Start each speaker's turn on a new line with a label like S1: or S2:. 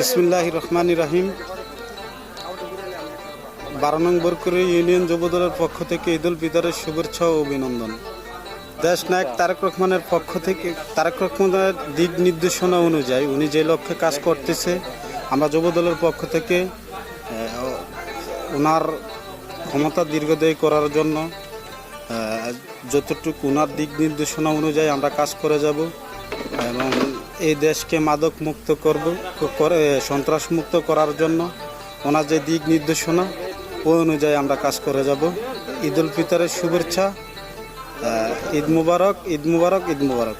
S1: বিসমিল্লাহির রহমানির রহিম। 12 নং বরকুড়ি ইউনিয়ন যুবদলের পক্ষ থেকে ঈদ উল ফিতরের শুভেচ্ছা ও অভিনন্দন। দেশ নায়ক তারেক রহমানের পক্ষ থেকে তারেক রহমানের দিক নির্দেশনা অনুযায়ী উনি যে লক্ষ্যে কাজ করতেছে, আমরা যুবদলের পক্ষ থেকে ওনার ক্ষমতা দীর্ঘদায়ী করার জন্য যতটুকু ওনার দিক নির্দেশনা অনুযায়ী আমরা কাজ করে যাব এবং এই দেশকে মাদক মুক্ত করে সন্ত্রাস মুক্ত করার জন্য ওনার যে দিক নির্দেশনা ওই অনুযায়ী আমরা কাজ করে যাব। ঈদ উল ফিতরের শুভেচ্ছা। ঈদ মুবারক, ঈদ মুবারক, ঈদ মুবারক।